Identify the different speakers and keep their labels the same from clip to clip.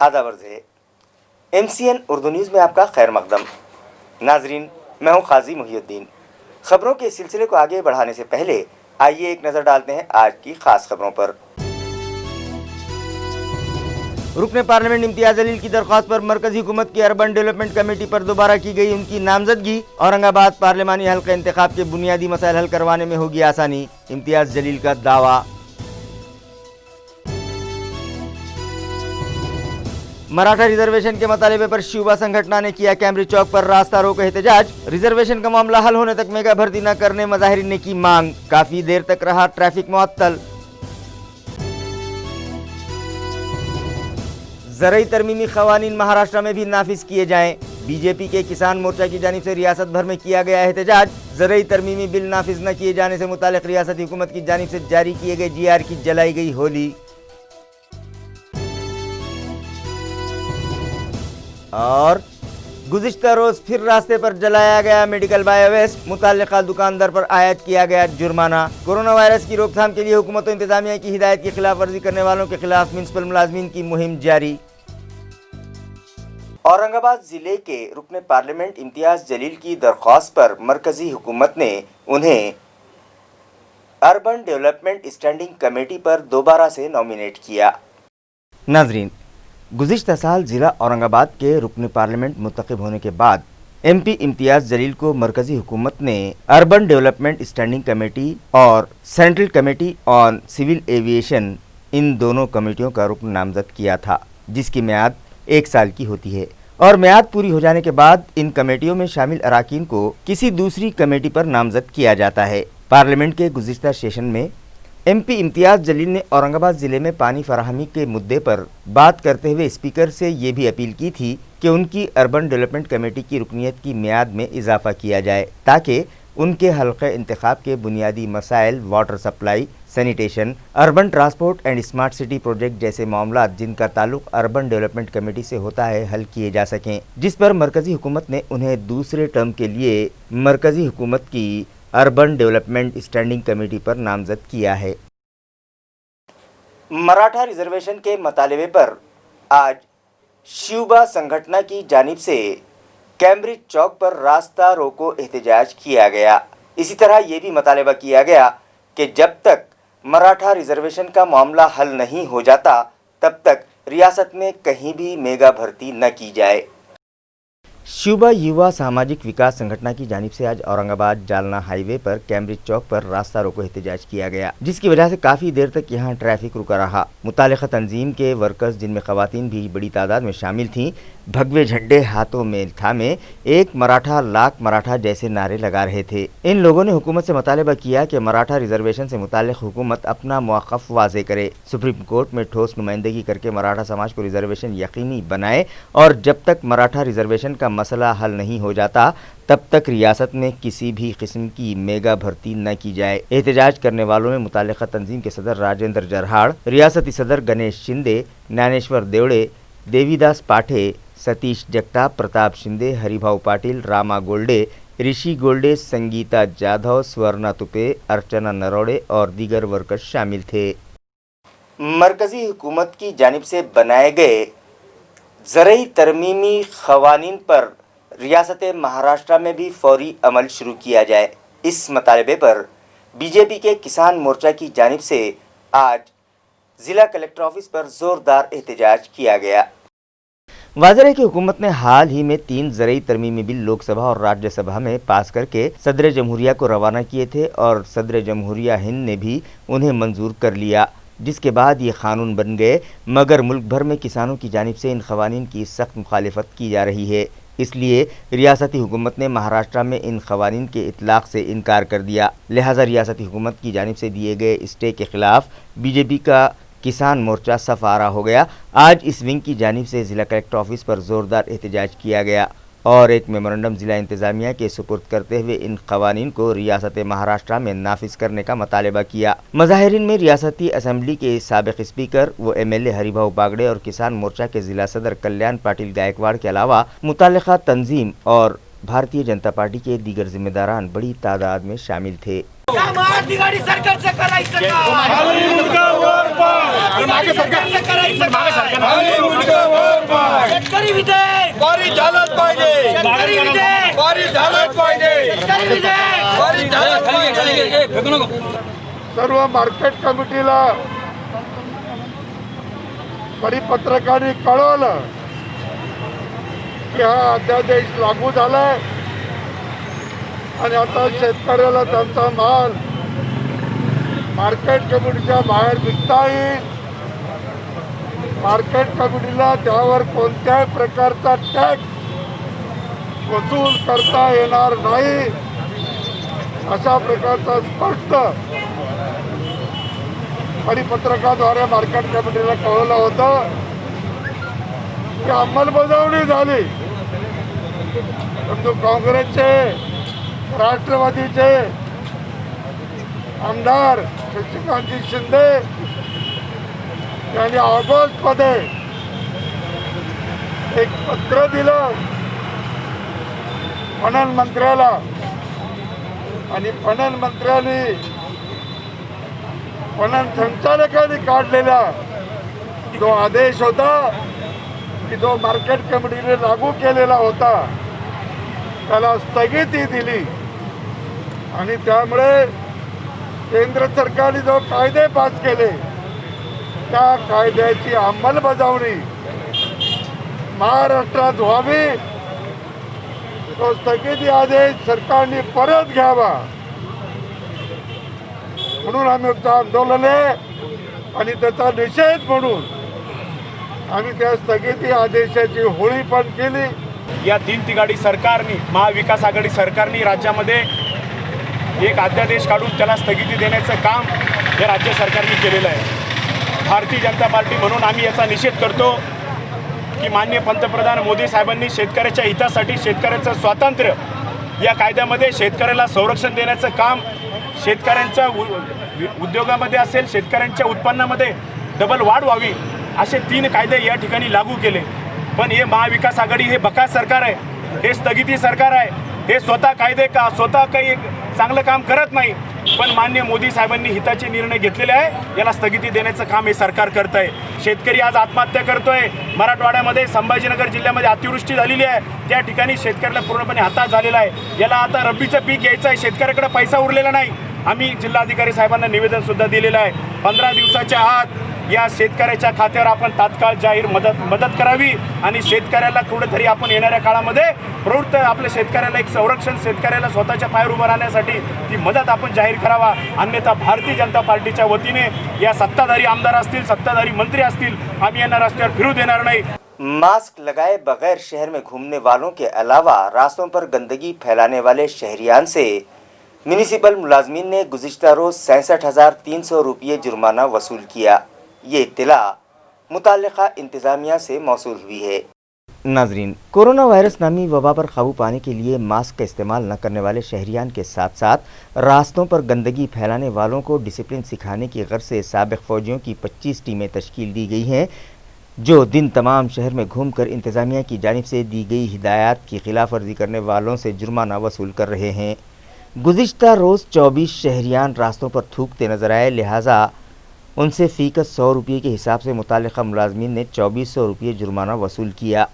Speaker 1: आदाब अर्ज़ है। MCN उर्दू न्यूज़ में आपका खैर मकदम। नाजरीन, मैं हूँ काजी मुहिउद्दीन। खबरों के सिलसिले को आगे बढ़ाने से पहले आइए एक नज़र डालते हैं आज की खास खबरों पर। रुकने पार्लियामेंट इम्तियाज जलील की दरख्वास्त पर मरकजी हुकूमत की अर्बन डेवलपमेंट कमेटी पर दोबारा की गई उनकी नामजदगी। औरंगाबाद पार्लियामानी हल्का इंतखाब के बुनियादी मसाइल हल करवाने में होगी आसानी, इम्तियाज जलील का दावा। मराठा रिजर्वेशन के मुतालिबे पर शिवबा संगठन ने किया कैम्ब्रिज चौक पर रास्ता रोको एहतजाज। रिजर्वेशन का मामला हल होने तक मेगा भर्ती न करने मुजाहिरीन ने की मांग। काफी देर तक रहा ट्रैफिक मुअत्तल। ज़रई तरमीमी क़वानीन महाराष्ट्र में भी नाफिज किए जाएं। बीजेपी के किसान मोर्चा की जानिब से रियासत भर में किया गया एहतजाज। ज़रई तरमीमी बिल नाफिज न किए जाने से मुतालिक रियासती हुकूमत की जानिब से जारी किए गए GR की जलाई गई होली। और गुज़िश्ता रोज फिर रास्ते पर जलाया गया मेडिकल बायो वेस्ट, मुताल्लिका दुकानदार पर आयद किया गया जुर्माना। कोरोना वायरस की रोकथाम के लिए हुकूमत और इंतजामिया की हिदायत की खिलाफ वर्जी करने वालों के खिलाफ म्युनिसिपल मुलाजमीन की मुहिम जारी। औरंगाबाद जिले के रुकने पार्लियामेंट इम्तियाज जलील की दरख्वास्त पर मरकजी हुकूमत ने उन्हें अर्बन डेवलपमेंट स्टैंडिंग कमेटी पर दोबारा से नॉमिनेट किया। नाजरीन, गुज़िश्ता साल ज़िला औरंगाबाद के रुकने पार्लियामेंट मुंतखब होने के बाद MP इम्तियाज जलील को मरकजी हुकूमत ने अर्बन डेवलपमेंट स्टैंडिंग कमेटी और central committee on civil aviation, इन दोनों कमेटियों का रुकन नामजद किया था, जिसकी म्याद 1 साल की होती है और म्याद पूरी हो जाने के बाद इन कमेटियों में शामिल अराकीन को किसी दूसरी कमेटी पर नामजद किया जाता है। पार्लियामेंट के गुज़िश्ता सेशन में MP इम्तियाज जलील ने औरंगाबाद ज़िले में पानी फराहमी के मुद्दे पर बात करते हुए स्पीकर से ये भी अपील की थी कि उनकी अर्बन डेवलपमेंट कमेटी की रुकनीत की मियाद में इजाफा किया जाए ताकि उनके हल्के इंतखाब के बुनियादी मसाइल, water supply, sanitation, urban transport and smart city project जैसे मामला जिनका ताल्लुक अर्बन डेवलपमेंट कमेटी से होता है हल किए जा सकें, जिस पर मरकजी हुकूमत ने उन्हें दूसरे टर्म के लिए मरकजी हुकूमत की अर्बन डेवलपमेंट स्टैंडिंग कमेटी पर नामजद किया है। मराठा रिजर्वेशन के मुतालिबे पर आज शिवबा संगठन की जानिब से कैम्ब्रिज चौक पर रास्ता रोको एहतजाज किया गया। इसी तरह ये भी मुतालिबा किया गया कि जब तक मराठा रिजर्वेशन का मामला हल नहीं हो जाता तब तक रियासत में कहीं भी मेगा भर्ती न की जाए। शिवबा युवा सामाजिक विकास संगठन की जानिब से आज औरंगाबाद जालना हाईवे पर कैम्ब्रिज चौक पर रास्ता रोको एहतजाज किया गया, जिसकी वजह से काफी देर तक यहां ट्रैफिक रुका रहा। मुतालिका तंजीम के वर्कर्स, जिनमें खवातीन भी बड़ी तादाद में शामिल थीं, भगवे झंडे हाथों में थामे एक मराठा लाख मराठा जैसे नारे लगा रहे थे। इन लोगों ने हुकूमत से मुतालिबा किया कि मराठा रिजर्वेशन से मुतालिक हुकूमत अपना मौक़िफ़ वाज़े करे, सुप्रीम कोर्ट में ठोस नुमाइंदगी करके मराठा समाज को रिजर्वेशन यकीनी बनाए और जब तक मराठा रिजर्वेशन का मसला हल नहीं हो जाता तब तक रियासत में किसी भी किस्म की मेगा भर्ती न की जाए। एहतजाज करने वालों में मुतालिका तंजीम के सदर राजेंद्र जरहाड़, रियासती सदर गणेश शिंदे, ज्ञानेश्वर देवड़े, देवीदास पाठे, सतीश जगताप, प्रताप शिंदे, हरिभाऊ पाटिल, रामा गोल्डे, ऋषि गोल्डे, संगीता जाधव, स्वर्णा तुपे, अर्चना नरोड़े और दीगर वर्कर्स शामिल थे। मरकजी हुकूमत की जानिब से बनाए गए ज़रई तरमीमी क़वानीन पर रियासत महाराष्ट्र में भी फौरी अमल शुरू किया जाए। इस मुतालिबे पर बीजेपी के किसान मोर्चा की जानिब से आज ज़िला कलेक्टर ऑफिस पर ज़ोरदार एहतजाज किया गया। वाज़ेह है कि हुकूमत ने हाल ही में 3 ज़रई तरमीमी बिल लोकसभा और राज्यसभा में पास करके सदर जमहूरिया को रवाना किए थे और सदर जमहूरिया हिंद ने भी उन्हें मंजूर कर लिया, जिसके बाद ये कानून बन गए। मगर मुल्क भर में किसानों की जानिब से इन क़वानीन की सख्त मुखालिफत की जा रही है, इसलिए रियासती हुकूमत ने महाराष्ट्र में इन क़वानीन के इतलाक़ से इनकार कर दिया। लिहाजा रियासती हुकूमत की जानिब से दिए गए स्टे के ख़िलाफ़ बीजेपी का किसान मोर्चा सफ़ आरा हो गया। आज इस विंग की जानिब से ज़िला कलेक्टर ऑफिस पर ज़ोरदार एहतजाज किया गया और एक मेमोरेंडम ज़िला इंतज़ामिया के सुपुर्द करते हुए इन क़वानीन को रियासत महाराष्ट्र में नाफिज करने का मुतालबा किया। मज़ाहिरीन में रियासती असम्बली के साबिक़ स्पीकर व MLA हरिभाऊ बागड़े और किसान मोर्चा के ज़िला सदर कल्याण पाटिल गायकवाड़ के अलावा मुताल्लिक़ा तंजीम और भारतीय जनता पार्टी के दीगर जिम्मेदारान बड़ी तादाद में शामिल थे।
Speaker 2: बारीक झालंच पाहिजे, बारीक झालंच पाहिजे, बारीक झालंच पाहिजे.
Speaker 3: सर्व मार्केट कमिटीला परिपत्रकाने कळवलं की हा अध्यादेश लागू झालाय आणि आता शेतकऱ्याला त्यांचा माल मार्केट कमिटीच्या बाहेर विकता येईल. मार्केट कमिटीला त्यावर कोणत्याही प्रकारचा टॅक्स वसूल करता येणार नाही अशा प्रकारचा स्पष्ट परिपत्रकाद्वारे मार्केट कमिटीला कळवलं होतं की अंमलबजावणी झाली, परंतु काँग्रेसचे राष्ट्रवादीचे आमदार शशिकांत शिंदे यांनी ऑगस्टमध्ये एक पत्र दिलं पणन मंत्र्याला आणि पणन मंत्र्यांनी पणन संचालकांनी काढलेला जो आदेश होता की जो मार्केट कमिटीने लागू केलेला होता त्याला स्थगिती दिली आणि त्यामुळे केंद्र सरकारने जो कायदे पास केले त्या कायद्याची अंमलबजावणी महाराष्ट्रात व्हावी, तो स्थगिती आदेश सरकारने परत घ्यावा म्हणून आम्ही आंदोलन आहे आणि त्याचा निषेध म्हणून आम्ही त्या स्थगिती आदेशाची होळी पण केली.
Speaker 4: या तीन तिघाडी सरकारने, महाविकास आघाडी सरकारने राज्यामध्ये एक अध्यादेश काढून त्याला स्थगिती देण्याचं काम या राज्य सरकारने केलेलं आहे. भारतीय जनता पार्टी म्हणून आम्ही याचा निषेध करतो की माननीय पंतप्रधान मोदी साहेबांनी शेतकऱ्याच्या हितासाठी शेतकऱ्याचं स्वातंत्र्य या कायद्यामध्ये शेतकऱ्याला संरक्षण देण्याचं काम, शेतकऱ्यांच्या उद्योगामध्ये असेल, शेतकऱ्यांच्या उत्पन्नामध्ये डबल वाढ व्हावी असे 3 कायदे या ठिकाणी लागू केले. पण हे महाविकास आघाडी हे बकास सरकार आहे, हे स्थगिती सरकार आहे, हे स्वतः काही चांगलं काम करत नाही. पण माननीय मोदी साहेबांनी हिताचे निर्णय घेतलेले आहे, याला स्थगिती देण्याचं काम हे सरकार करत आहे. शेतकरी आज आत्महत्या करतोय. मराठवाड्यामध्ये संभाजीनगर जिल्ह्यामध्ये अतिवृष्टी झालेली आहे, त्या ठिकाणी शेतकऱ्याला पूर्णपणे हाताश झालेला आहे. याला आता रब्बीचं पीक घ्यायचं आहे, शेतकऱ्याकडे पैसा उरलेला नाही. आम्ही जिल्हाधिकारी साहेबांना निवेदन सुद्धा दिलेलं आहे. 15 दिवसाच्या आत या शेतकऱ्याच्या खात्यावर आपण तात्काळ जाहीर मदत करावी आणि शेतकऱ्याला कुठेतरी आपण येणाऱ्या काळामध्ये प्रवृत्त आपल्या शेतकऱ्याला एक संरक्षण, शेतकऱ्याला स्वतःच्या पायावर उभं राहण्यासाठी ती मदत आपण जाहीर करावा. अन्यथा भारतीय जनता पार्टीच्या वतीने या सत्ताधारी आमदार असतील, सत्ताधारी मंत्री असतील, आम्ही यांना रस्त्यावर फिरू देणार नहीं.
Speaker 1: मास्क लगाए बगैर शहर में घूमने वालों के अलावा रास्तों पर गंदगी फैलाने वाले शहरियान से म्यूनिसिपल मुलाजमीन ने गुज़िश्ता रोज़ 67,300 रुपये जुर्माना वसूल किया. ये इत्तला मुताल्लिक़ा इंतज़ामिया से मौसूल हुई है. नाजरीन, कोरोना वायरस नामी वबा पर काबू पाने के लिए मास्क का इस्तेमाल न करने वाले शहरियान के साथ साथ रास्तों पर गंदगी फैलाने वालों को डिसिप्लिन सिखाने की गर्ज से साबिक़ फ़ौजियों की 25 टीमें तश्कील दी गई हैं, जो दिन तमाम शहर में घूमकर इंतज़ामिया की जानिब से दी गई हिदायत की खिलाफ वर्जी करने वालों से जुर्माना वसूल कर रहे हैं. गुज़िश्ता रोज़ 24 शहरियान रास्तों पर थूकते नजर आए, लिहाजा उनसे फ़ीकस 100 रुपये के हिसाब से मुताल्लिक़ा मुलाजमीन ने 2400 रुपये जुर्माना वसूल किया.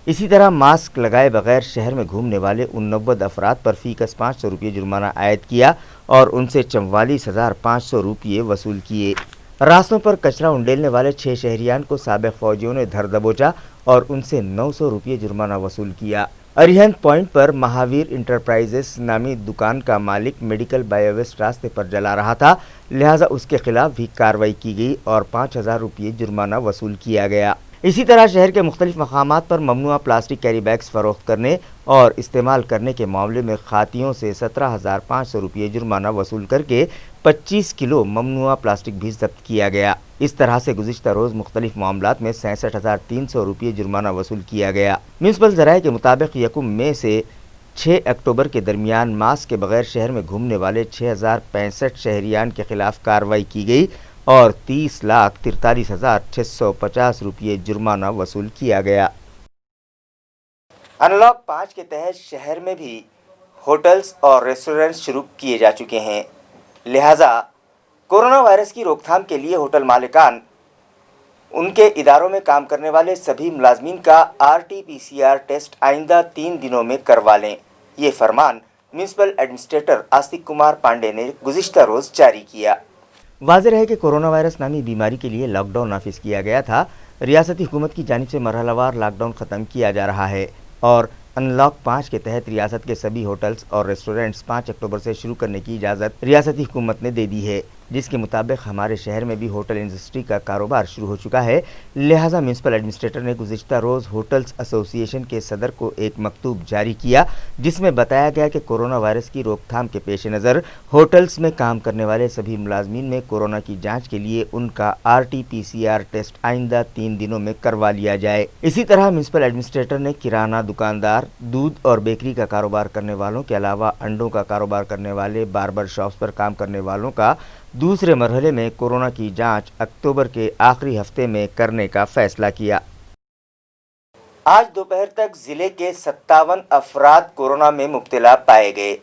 Speaker 1: इसी तरह मास्क लगाए बगैर शहर में घूमने वाले 89 अफराद पर फ़ीकस 500 रुपये जुर्माना आयद किया और उनसे 44,500 रुपये वसूल किए. रास्तों पर कचरा उंडेलने वाले 6 शहरियान को साबिक़ फ़ौजियों ने धर दबोचा और उनसे 900 रुपये जुर्माना वसूल किया. अरिहंत पॉइंट पर महावीर इंटरप्राइजेस नामी दुकान का मालिक मेडिकल बायोवेस्ट रास्ते पर जला रहा था, लिहाजा उसके खिलाफ भी कार्रवाई की गई और 5,000 रुपये जुर्माना वसूल किया गया. इसी तरह शहर के मुख्तलिफ मकामात पर ममनुआ प्लास्टिक कैरी बैग्स फ़रोख्त करने और इस्तेमाल करने के मामले में खातियों से 17,500 रुपये जुर्माना वसूल करके 25 किलो ममनुआ प्लास्टिक भी जब्त किया गया. इस तरह से गुज़िश्ता रोज़ मुख्तलिफ मामलात में 66,300 रुपये जुर्माना वसूल किया गया. म्यूनसिपल ज़राए के मुताबिक 1 मई से 6 अक्टूबर के दरमियान मास्क के बगैर शहर में घूमने वाले 6,065 शहरियान के खिलाफ कार्रवाई की गई और 30,43,650 रुपये जुर्माना वसूल किया गया. अनलॉक 5 के तहत शहर में भी होटल्स और रेस्टोरेंट शुरू किए जा चुके हैं, लिहाजा कोरोना वायरस की रोकथाम के लिए होटल मालिकान उनके इदारों में काम करने वाले सभी मुलाजमीन का RT-PCR टेस्ट आइंदा 3 दिनों में करवा लें। ये फरमान म्यूनिसिपल एडमिनिस्ट्रेटर आस्तिक कुमार पांडे ने गुज़िश्ता रोज़ जारी किया। वाज़ेह है कि कोरोना वायरस नामी बीमारी के लिए लॉकडाउन नाफिज किया गया था। रियासती हुकूमत की जानिब से मरहलावार लॉकडाउन ख़त्म किया जा रहा है और अनलॉक 5 के तहत रियासत के सभी होटल्स और रेस्टोरेंट्स 5 अक्टूबर से शुरू करने की इजाज़त रियासती हुकूमत ने दे दी है, जिसके मुताबिक हमारे शहर में भी होटल इंडस्ट्री का कारोबार शुरू हो चुका है। लिहाजा म्यूनिसिपल एडमिनिस्ट्रेटर ने गुज़िश्ता रोज़ होटल्स एसोसिएशन के सदर को एक मकतूब जारी किया, जिसमें बताया गया कि कोरोना वायरस की रोकथाम के पेश नज़र होटल्स में काम करने वाले सभी मुलाजमीन में कोरोना की जाँच के लिए उनका RT-PCR टेस्ट आइंदा 3 दिनों में करवा लिया जाए। इसी तरह म्यूनिसिपल एडमिनिस्ट्रेटर ने किराना दुकानदार, दूध और बेकरी का कारोबार करने वालों के अलावा अंडों का कारोबार करने वाले, बार्बर शॉप्स पर काम करने वालों का दूसरे मरहले में कोरोना की जांच अक्टूबर के आखिरी हफ्ते में करने का फैसला किया। आज दोपहर तक जिले के 57 अफराद कोरोना में मुब्तला पाए गए,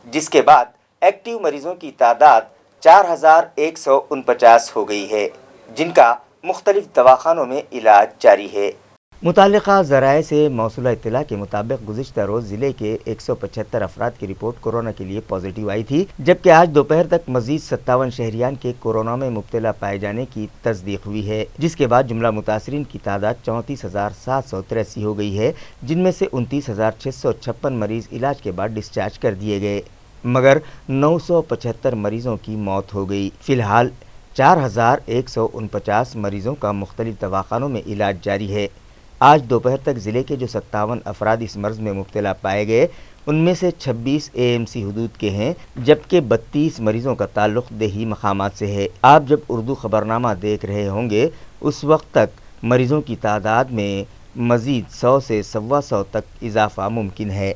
Speaker 1: जिसके बाद एक्टिव मरीजों की तादाद 4149 हो गई है, जिनका मुख्तलिफ दवाखानों में इलाज जारी है। मुतालिका ज़राए से मौसूला इत्तला के मुताबिक गुज़िश्ता रोज़ ज़िले के 175 अफराद की रिपोर्ट कोरोना के लिए पॉजिटिव आई थी, जबकि आज दोपहर तक मज़ीद 57 शहरियान के कोरोना में मुब्तला पाए जाने की तस्दीक हुई है, जिसके बाद जुमला मुतासरीन की तादाद 34,783 हो गई है, जिनमें से 29,656 मरीज़ इलाज के बाद डिस्चार्ज कर दिए गए, मगर 975 मरीज़ों की मौत हो गई। फ़िलहाल 4,149 मरीज़ों का मुख्तलिफ दवाखानों में इलाज जारी है। आज दोपहर तक ज़िले के जो 57 अफराद इस मर्ज़ में मुब्तला पाए गए, उनमें से 26 AMC हदूद के हैं, जबकि 32 मरीज़ों का ताल्लुक़ देही मकामात से है। आप जब उर्दू ख़बरनामा देख रहे होंगे, उस वक्त तक मरीज़ों की तादाद में मज़ीद 100 से 125 तक इजाफ़ा मुमकिन है।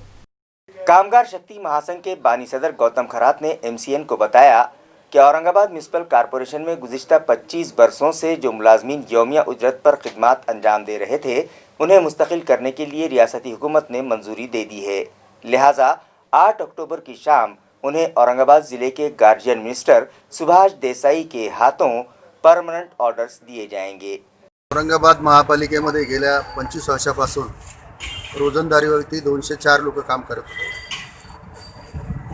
Speaker 1: कामगार शक्ति महासंघ के बानी सदर गौतम खरात ने MCN को बताया कि औरंगाबाद म्यूनिसिपल कॉरपोरेशन में गुज़िश्ता 25 बरसों से जो मुलाजमीन यौमिया उजरत पर खिदमात अंजाम दे रहे थे, उन्हें मुस्तकिल करने के लिए रियासती हुकूमत ने मंजूरी दे दी है। लिहाजा 8 अक्टूबर की शाम उन्हें औरंगाबाद ज़िले के गार्जियन मिनिस्टर सुभाष देसाई के हाथों परमनंट ऑर्डर्स दिए जाएंगे।
Speaker 5: औरंगाबाद महापालिकेमध्ये गेल्या 25 वर्षापासून रोजंदारीवरती 204 लोक काम करत होते,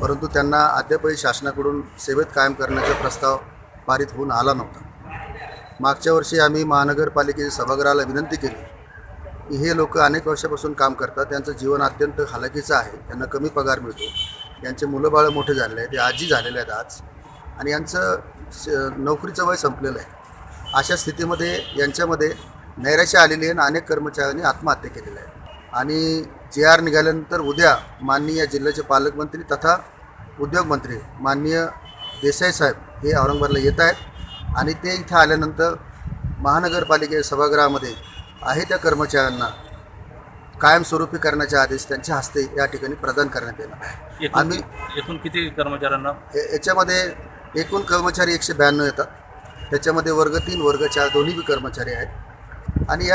Speaker 5: परंतु त्यांना अद्यापही शासनाकडून सेवेत कायम करण्याचा प्रस्ताव पारित होऊन आला नव्हता। मागच्या वर्षी आम्ही महानगरपालिकेच्या सभागृहाला विनंती केली की हे लोक अनेक वर्षापासून काम करतात, त्यांचं जीवन अत्यंत हालाकीचं आहे, त्यांना कमी पगार मिळतो, यांचे मुलं-बाळं मोठे झालेले आहेत, ते आजी झालेले आहेत आज, आणि यांचं नोकरीचं वय संपलेलं आहे। अशा स्थितीमध्ये यांच्यामध्ये नैराश्य आलेली आहे आणि अनेक कर्मचाऱ्यांनी आत्महत्या केलेल्या आहे। आणि JR निघाल्यानंतर उद्या माननीय जिल्ह्याचे पालकमंत्री तथा उद्योगमंत्री माननीय देसाई साहेब हे औरंगाबादला येत आहेत आणि ते इथं आल्यानंतर महानगरपालिकेच्या सभागृहामध्ये आहे त्या कर्मचाऱ्यांना कायमस्वरूपी करण्याचे आदेश त्यांच्या हस्ते या ठिकाणी प्रदान करण्यात येणार आहे। आम्ही
Speaker 6: एकूण किती कर्मचाऱ्यांना
Speaker 5: याच्यामध्ये एकूण कर्मचारी 192 येतात, त्याच्यामध्ये वर्ग 3 वर्ग 4 दोन्ही कर्मचारी आहेत। आणि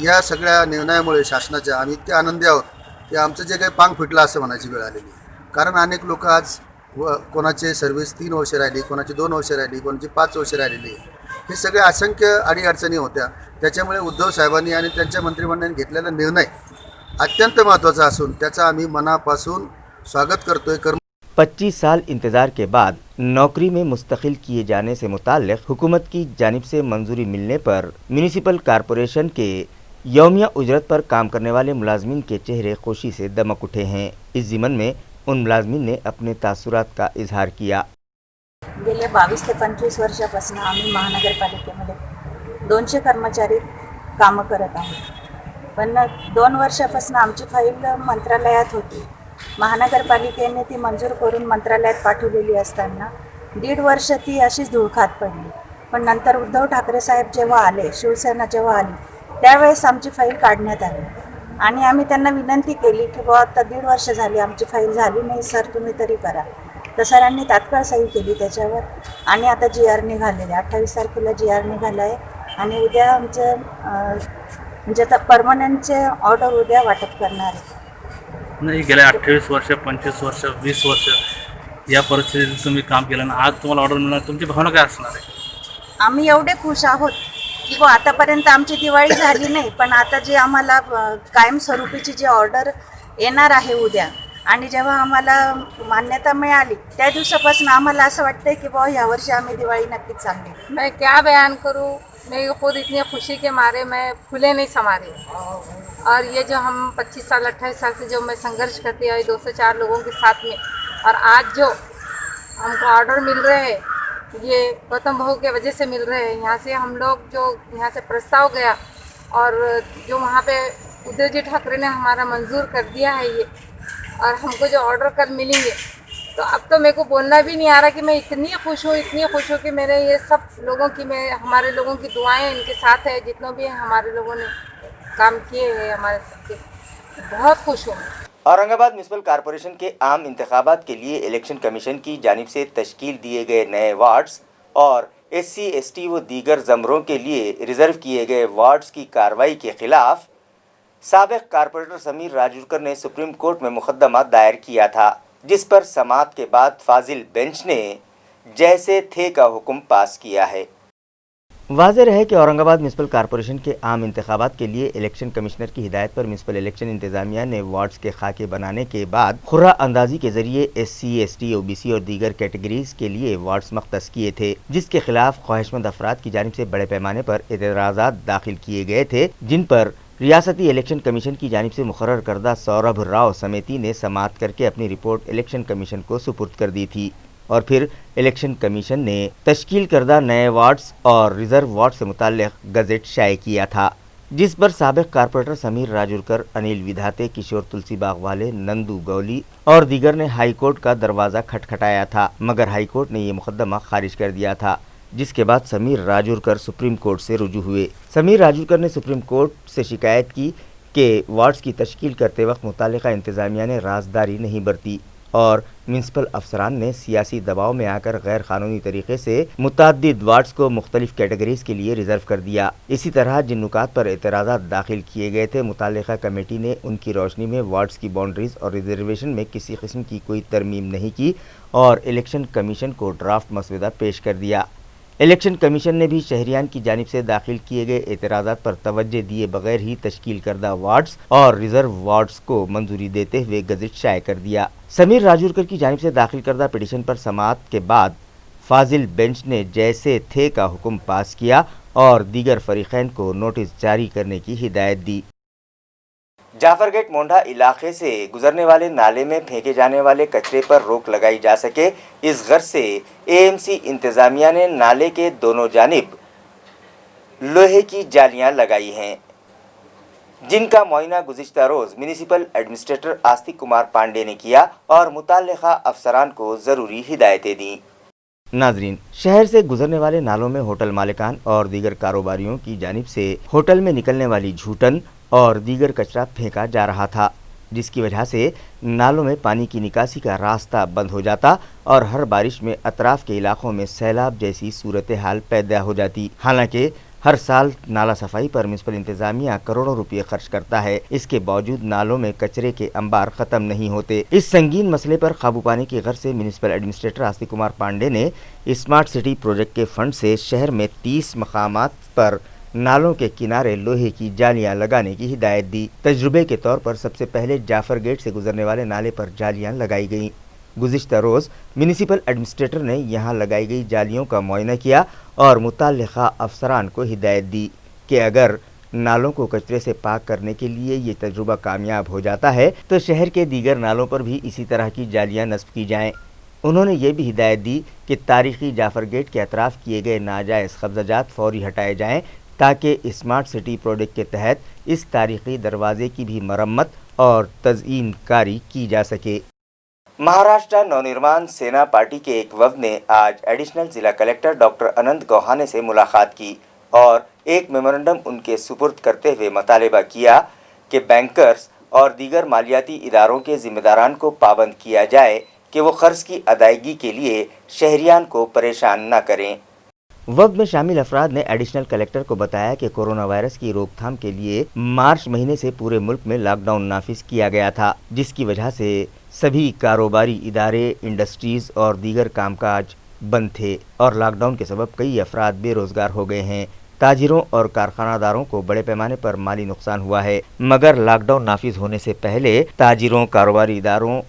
Speaker 5: या सगळ्या निर्णयामुळे शासनाच्या आम्ही इतके आनंदी आहोत की आमचं जे काही पांग फिटलं असं म्हणायची वेळ आलेली आहे। कारण अनेक लोक आज कोणाचे सर्व्हिस 3 वर्ष राहिली, कोणाची 2 वर्ष राहिली, कोणाची 5 वर्ष राहिलेली आहे। हे सगळे असंख्य अडीअडचणी होत्या, त्याच्यामुळे उद्धव साहेबांनी आणि त्यांच्या मंत्रिमंडळाने घेतलेला निर्णय अत्यंत महत्त्वाचा असून त्याचा आम्ही मनापासून स्वागत करतोय।
Speaker 1: 25 साल इंतज़ार के बाद नौकरी में मुस्तकिल किए जाने से मुताल्लिक़ हुकूमत की जानिब से मंजूरी मिलने पर म्यूनिसिपल कॉरपोरेशन के यौमिया उजरत पर काम करने वाले मुलाजमीन के चेहरे खुशी से दमक उठे हैं। इस ज़िमन में उन मुलाजमीन ने अपने तासुरात का इजहार किया।
Speaker 7: गेल्या 22 ते 25 वर्षापासून आम्ही महानगरपालिकेमध्ये 200 कर्मचारी कामं करत आहोत, पण 2 वर्षापासून आमची फाईल मंत्रालयात होती। महानगरपालिकेने ती मंजूर करून मंत्रालयात पाठवलेली असताना 1.5 वर्ष ती अशीच धूळखात पडली। पण नंतर उद्धव ठाकरे साहेब जेव्हा आले, शिवसेना जेव्हा आली, त्यावेळेस आमची फाईल काढण्यात आली आणि आम्ही त्यांना विनंती केली की बुवा आता 1.5 वर्ष झाली आमची फाईल झाली नाही सर, तुम्ही तरी करा। तर सरांनी तात्काळ सही केली त्याच्यावर आणि आता GR निघालेले 28 तारखेला GR निघाला आहे आणि उद्या आमचं म्हणजे आता परमनंटचे ऑर्डर उद्या वाटप करणार आहे।
Speaker 6: नाही, गेल्या 28 वर्ष 25 वर्ष 20 वर्ष या परिस्थितीत तुम्ही काम केलं ना, आज तुम्हाला ऑर्डर मिळणार, तुमची भावना काय असणार आहे?
Speaker 7: आम्ही एवढे खुश आहोत हो, आतापर्यंत आमची दिवाळी झाली नाही, पण आता जे आम्हाला कायमस्वरूपीची जी ऑर्डर येणार आहे उद्या, आणि जेव्हा आम्हाला मान्यता मिळाली त्या दिवसापासून आम्हाला असं वाटतंय की बुवा यावर्षी आम्ही दिवाळी नक्कीच चांगली।
Speaker 8: मैं क्या बयान करूं, मैं खुद इतनी खुशी के मारे मैं फूले नहीं समा रही। और ये जो हम 25 साल 28 साल से जो मैं संघर्ष करती आई 2 से 4 लोगों के साथ में, और आज जो हमको ऑर्डर मिल रहे हैं ये गौतम बहू के वजह से मिल रहे हैं। यहाँ से हम लोग जो यहाँ से प्रस्ताव गया और जो वहाँ पे उद्धव जी ठाकरे ने हमारा मंजूर कर दिया है ये, और हमको जो ऑर्डर कल मिलेंगे, तो अब तो मेरे को बोलना भी नहीं आ रहा कि मैं इतनी खुश हूँ कि मेरे ये सब लोगों की, मैं हमारे लोगों की दुआएं इनके साथ है, जितनों भी हमारे लोगों ने काम किए हैं हमारे सबके, बहुत खुश हूँ।
Speaker 1: औरंगाबाद म्यूनिसिपल कॉरपोरेशन के आम इंतखाबात के लिए इलेक्शन कमीशन की जानिब से तश्कील दिए गए नए वार्ड्स और SC ST व दीगर ज़मरों के लिए रिज़र्व किए गए वार्ड्स की कार्रवाई के खिलाफ साबिक़ कारपोरेटर समीर राजूरकर ने सुप्रीम कोर्ट में मुकदमा दायर किया था, जिस पर समाअत के बाद फाजिल बेंच ने जैसे थे का हुक्म पास किया है। वाज़ेह है कि औरंगाबाद म्यूनिसिपल कॉरपोरेशन के आम इंतखाबात के लिए इलेक्शन कमिश्नर की हिदायत पर म्यूनिसिपल इलेक्शन इंतजामिया ने वार्ड्स के खाके बनाने के बाद खुर्रा अंदाजी के जरिए SC ST OBC और दीगर कैटेगरीज के लिए वार्ड्स मख्तस किए थे, जिसके खिलाफ ख्वाहिशमंद अफराद की जानिब से बड़े पैमाने पर एतराज़ात दाखिल किए गए थे, जिन पर रियासती इलेक्शन कमीशन की जानिब से मुकर्रर करदा सौरभ राव समिति ने समाअत करके अपनी रिपोर्ट इलेक्शन कमीशन को सुपुर्द कर दी थी, और फिर इलेक्शन कमीशन ने तश्कील करदा नए वार्ड्स और रिजर्व वार्ड से मुताल्लिक़ गज़ेट शाये किया था, जिस पर साबिक़ कारपोरेटर समीर राजूरकर, अनिल विधाते, किशोर तुलसी बाग वाले, नंदू गौली और दीगर ने हाई कोर्ट का दरवाज़ा खटखटाया था, मगर हाई कोर्ट ने ये मुकदमा खारिज कर दिया था, जिसके बाद समीर राजूरकर सुप्रीम कोर्ट से रुजू हुए। समीर राजूरकर ने सुप्रीम कोर्ट से शिकायत की कि वार्ड्स की तश्कील करते वक्त मुतालिका इंतज़ामिया ने राजदारी नहीं बरती और म्यूनसिपल अफसरान ने सियासी दबाव में आकर गैर कानूनी तरीके से मुतअद्दिद वार्ड्स को मुख्तलिफ कैटेगरीज के लिए रिजर्व कर दिया। इसी तरह जिन नुकात पर एतराज़ात दाखिल किए गए थे, मुतालिका कमेटी ने उनकी रोशनी में वार्ड्स की बाउंड्रीज और रिजर्वेशन में किसी किस्म की कोई तरमीम नहीं की और इलेक्शन कमीशन को ड्राफ्ट मसवदा पेश कर दिया। इलेक्शन कमीशन ने भी शहरियान की जानिब से दाखिल किए गए एतराज़ात पर तवज्जो दिए बगैर ही तश्कील करदा वार्ड्स और रिजर्व वार्ड्स को मंजूरी देते हुए गज़ेट शाये कर दिया। समीर राजूरकर की जानिब से दाखिल करदा पिटीशन पर समाअत के बाद फाजिल बेंच ने जैसे थे का हुक्म पास किया और दीगर फरीक़ैन को नोटिस जारी करने की हिदायत दी। जाफरगेट मोंढा इलाके से गुजरने वाले नाले में फेंके जाने वाले कचरे पर रोक लगाई जा सके, इस गर्ज से AMC इंतज़ामिया ने नाले के दोनों जानिब लोहे की जालियां लगाई हैं, जिनका मुआयना गुज़िश्ता रोज़ म्यूनिसिपल एडमिनिस्ट्रेटर आस्तिक कुमार पांडे ने किया और मुताल्लिक़ा अफसरान को ज़रूरी हिदायतें दी। नाजरीन, शहर से गुजरने वाले नालों में होटल मालिकान और दीगर कारोबारियों की जानिब से होटल में निकलने वाली झूठन और दीगर कचरा फेंका जा रहा था, जिसकी वजह से नालों में पानी की निकासी का रास्ता बंद हो जाता और हर बारिश में अतराफ के इलाकों में सैलाब जैसी सूरत हाल पैदा हो जाती। हालांकि हर साल नाला सफाई पर म्यूनिसिपल इंतजामिया करोड़ों रुपये खर्च करता है, इसके बावजूद नालों में कचरे के अंबार ख़त्म नहीं होते। इस संगीन मसले पर काबू पाने की गर्ज से म्यूनिसिपल एडमिनिस्ट्रेटर आस्तिक कुमार पांडे ने स्मार्ट सिटी प्रोजेक्ट के फंड से शहर में 30 मकामात पर नालों के किनारे लोहे की जालियां लगाने की हिदायत दी। तजुर्बे के तौर पर सबसे पहले जाफर गेट से गुजरने वाले नाले पर जालियां लगाई गईं। गुज़िश्ता रोज़ म्यूनिसिपल एडमिनिस्ट्रेटर ने यहां लगाई गई जालियों का मुआयना किया और मुताल्लिक़ा अफसरान को हिदायत दी कि अगर नालों को कचरे से पाक करने के लिए ये तजुर्बा कामयाब हो जाता है तो शहर के दीगर नालों पर भी इसी तरह की जालियां नस्ब की जाएँ। उन्होंने ये भी हिदायत दी कि तारीख़ी जाफर गेट के अतराफ़ किए गए नाजायज़ कब्ज़ाजात फ़ौरी हटाए जाएँ, ताकि स्मार्ट सिटी प्रोजेक्ट के तहत इस तारीख़ी दरवाज़े की भी मरम्मत और तज़ईन कारी की जा सके। महाराष्ट्र नवनिर्माण सेना पार्टी के एक वफ़द ने आज एडिशनल ज़िला कलेक्टर डॉक्टर अनंत गौहाने से मुलाकात की और एक मेमोरेंडम उनके सुपुर्द करते हुए मुतालबा किया कि बैंकर्स और दीगर मालियाती इदारों के ज़िम्मेदारान को पाबंद किया जाए कि वो क़र्ज़ की अदायगी के लिए शहरियान को परेशान न करें। वफ़द में शामिल अफराद ने एडिशनल कलेक्टर को बताया कि कोरोना वायरस की रोकथाम के लिए मार्च महीने से पूरे मुल्क में लॉकडाउन नाफिज किया गया था, जिसकी वजह से सभी कारोबारी इदारे, इंडस्ट्रीज़ और दीगर कामकाज बंद थे और लॉकडाउन के सबब कई अफराद बेरोज़गार हो गए हैं। ताजिरों और कारखानादारों को बड़े पैमाने पर माली नुकसान हुआ है। मगर लॉकडाउन नाफिज होने से पहले ताजिरों, कारोबारी इदारों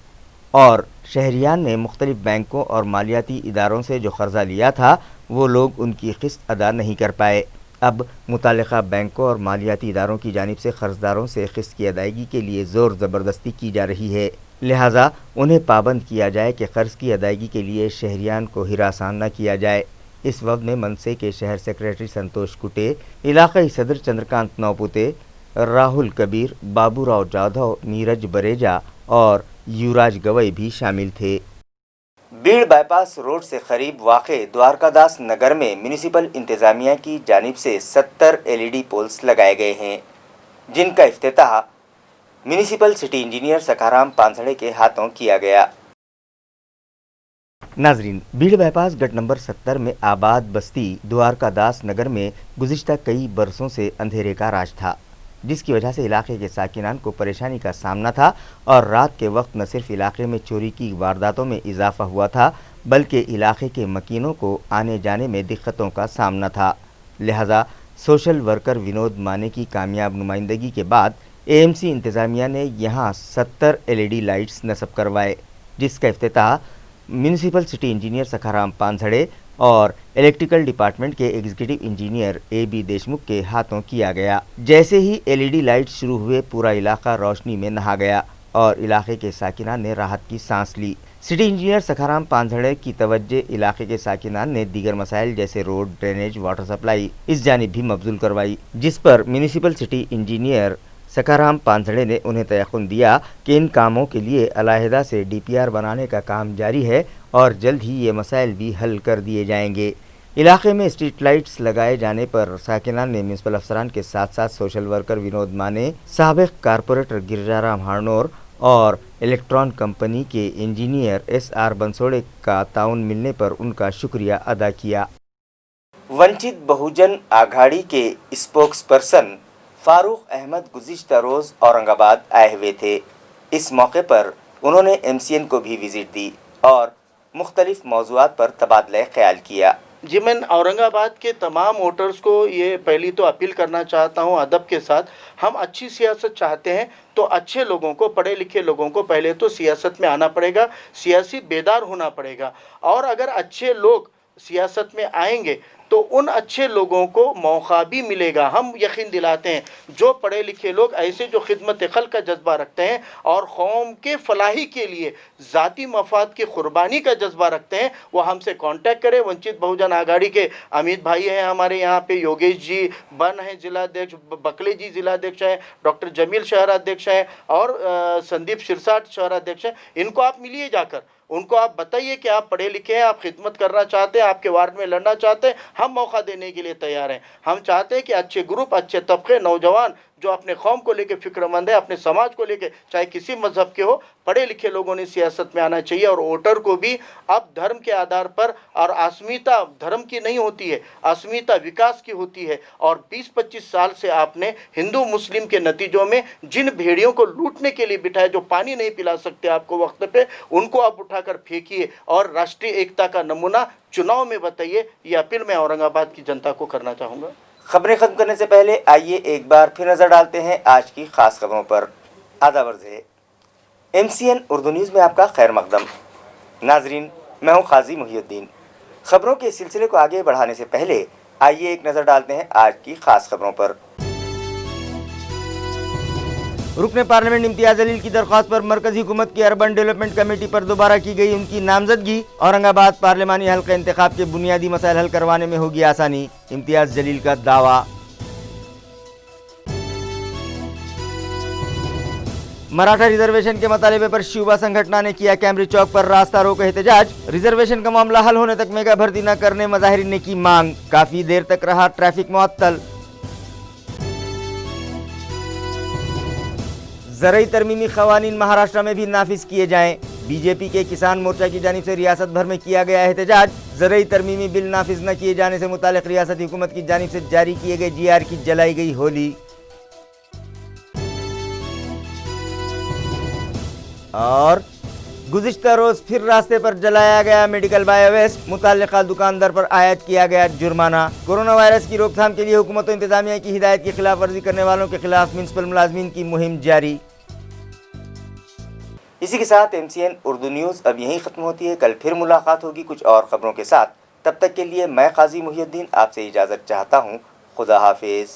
Speaker 1: और शहरियान ने मुख्तलिफ बैंकों और मालियाती इदारों से जो कर्जा लिया था वो लोग उनकी किस्त अदा नहीं कर पाए। अब मुतालिका बैंकों और मालियाती इदारों की जानिब से कर्जदारों से किस्त की अदायगी के लिए ज़ोर ज़बरदस्ती की जा रही है, लिहाजा उन्हें पाबंद किया जाए कि कर्ज की अदायगी के लिए शहरियान को हिरासान न किया जाए। इस वक्त में मनसे के शहर सेक्रेटरी संतोष कुटे, इलाक़ाई सदर चंद्रकांत नौपुते, राहुल कबीर, बाबूराव जाधव, नीरज बरेजा और युवराज गवई भी शामिल थे। बीड़ बाईपास रोड से करीब वाक़े द्वारकादास नगर में म्यूनिसिपल इंतज़ामिया की जानिब से 70 LED पोल्स लगाए गए हैं, जिनका इफ्तिताह म्यूनिसिपल सिटी इंजीनियर सखाराम पांसड़े के हाथों किया गया। नाजरीन, बीड़ बाईपास गट नंबर 70 में आबाद बस्ती द्वारकादास नगर में गुज़िश्ता कई बरसों से अंधेरे का राज था, जिसकी वजह से इलाके के साकिनान को परेशानी का सामना था और रात के वक्त न सिर्फ इलाके में चोरी की वारदातों में इजाफा हुआ था बल्कि इलाके के मकीनों को आने जाने में दिक्कतों का सामना था। लिहाजा सोशल वर्कर विनोद माने की कामयाब नुमाइंदगी के बाद AMC इंतज़ामिया ने यहाँ 70 LED लाइट्स नस्ब करवाए, जिसका इफ्तिताह म्यूनिसिपल सिटी इंजीनियर सखाराम पांसड़े और इलेक्ट्रिकल डिपार्टमेंट के एग्जीक्यूटिव इंजीनियर AB देशमुख के हाथों किया गया। जैसे ही LED लाइट शुरू हुए पूरा इलाका रोशनी में नहा गया और इलाके के साकिनान ने राहत की सांस ली। सिटी इंजीनियर सखाराम पांसड़े की तवज्जो इलाके के साकिनान ने दीगर मसाइल जैसे रोड, ड्रेनेज, वाटर सप्लाई इस जानिब भी मबजूल करवाई, जिस पर म्यूनिसिपल सिटी इंजीनियर सखाराम पांसड़े ने उन्हें तयक़ुन दिया कि इन कामों के लिए अलहदा से DPR बनाने का काम जारी है और जल्द ही ये मसाइल भी हल कर दिए जाएंगे। इलाके में स्ट्रीट लाइट्स लगाए जाने पर साकिनान ने म्यूनसिपल अफसरान के साथ साथ सोशल वर्कर विनोद माने, साबिक़ कारपोरेटर गिरजाराम हारनोर और इलेक्ट्रॉन कंपनी के इंजीनियर SR बंसोड़े का ताउन मिलने पर उनका शुक्रिया अदा किया। वंचित बहुजन आघाड़ी के स्पोक्स पर्सन फारूक अहमद गुज़िश्ता रोज़ औरंगाबाद आए हुए थे। इस मौके पर उन्होंने MCN को भी विज़िट दी और मुख्तलिफ मौज़ूआत पर तबादला ख्याल किया।
Speaker 9: जी, मैं औरंगाबाद के तमाम वोटर्स को ये पहली तो अपील करना चाहता हूँ अदब के साथ, हम अच्छी सियासत चाहते हैं तो अच्छे लोगों को, पढ़े लिखे लोगों को पहले तो सियासत में आना पड़ेगा, सियासी बेदार होना पड़ेगा और अगर अच्छे लोग सियासत में आएंगे तो उन अच्छे लोगों को मौका भी मिलेगा। हम यकीन दिलाते हैं जो पढ़े लिखे लोग ऐसे जो खिदमत खल्क का जज्बा रखते हैं और कौम के फलाही के लिए ज़ाती मफाद की कुर्बानी का जज्बा रखते हैं वो हमसे कांटेक्ट करें। वंचित बहुजन आघाड़ी के अमित भाई हैं हमारे यहाँ पे, योगेश जी बन हैं जिलाध्यक्ष, बकले जी जिलाध्यक्ष हैं, डॉक्टर जमील शहराध्यक्ष हैं और संदीप सिरसाट शहराध्यक्ष हैं। इनको आप मिलिए जाकर, उनको आप बताइए कि आप पढ़े लिखे हैं, आप खिदमत करना चाहते हैं, आपके वार्ड में लड़ना चाहते हैं, हम मौका देने के लिए तैयार हैं। हम चाहते हैं कि अच्छे ग्रुप, अच्छे तबके, नौजवान जो अपने कौम को लेकर फिक्रमंद है, अपने समाज को लेकर, चाहे किसी मज़हब के हो, पढ़े लिखे लोगों ने सियासत में आना चाहिए। और वोटर को भी अब धर्म के आधार पर, और अस्मिता धर्म की नहीं होती है, अस्मिता विकास की होती है। और 20-25 साल से आपने हिंदू मुस्लिम के नतीजों में जिन भेड़ियों को लूटने के लिए बिठाया, जो पानी नहीं पिला सकते आपको वक्त पे, उनको आप उठाकर फेंकिए और राष्ट्रीय एकता का नमूना चुनाव में बताइए। ये अपील मैं औरंगाबाद की जनता को करना चाहूँगा।
Speaker 1: खबरें खत्म करने से पहले आइए एक बार फिर नजर डालते हैं आज की खास खबरों पर। आदाब अर्ज़ है, MCN उर्दू न्यूज़ में आपका खैर मकदम। नाजरीन, मैं हूं काजी मुहिउद्दीन। खबरों के सिलसिले को आगे बढ़ाने से पहले आइए एक नज़र डालते हैं आज की खास खबरों पर। रुकने पार्लियामेंट इम्तियाज जलील की दरख्वास्त पर मरकजी हुकूमत की अर्बन डेवलपमेंट कमेटी पर दोबारा की गई उनकी नामजदगी। औरंगाबाद पार्लियामानी हल्का इंतखाब के बुनियादी मसाइल हल करवाने में होगी आसानी, इम्तियाज जलील का दावा। मराठा रिजर्वेशन के मुतालबे पर शिवबा संगठन ने किया कैम्ब्रिज चौक पर रास्ता रोको एहतजाज। रिजर्वेशन का मामला हल होने तक मेगा भर्ती न करने मुजाहिरीन ने की मांग। काफी देर तक रहा ट्रैफिक मुअत्तल। ज़रई तरमीमी क़वानीन महाराष्ट्र में भी नाफिज किए जाएं। बीजेपी के किसान मोर्चा की जानिब से रियासत भर में किया गया एहतजाज। ज़रई तरमीमी बिल नाफिज न किए जाने से मुतालिक रियासती हुकूमत की जानिब से जारी किए गए GR की जलाई गई होली। और गुज़िश्ता रोज़ फिर रास्ते पर जलाया गया मेडिकल बायो वेस्ट, मुताल्लिका दुकानदार पर आयद किया गया जुर्माना। कोरोना वायरस की रोकथाम के लिए हुकूमत और इंतजामिया की हिदायत की खिलाफ वर्जी करने वालों के खिलाफ म्युनिसिपल मुलाजमीन की मुहिम जारी। इसी के साथ MCN उर्दू न्यूज़ अब यहीं ख़त्म होती है। कल फिर मुलाकात होगी कुछ और ख़बरों के साथ। तब तक के लिए मैं काजी मुहिउद्दीन आपसे इजाज़त चाहता हूँ। खुदा हाफिज़।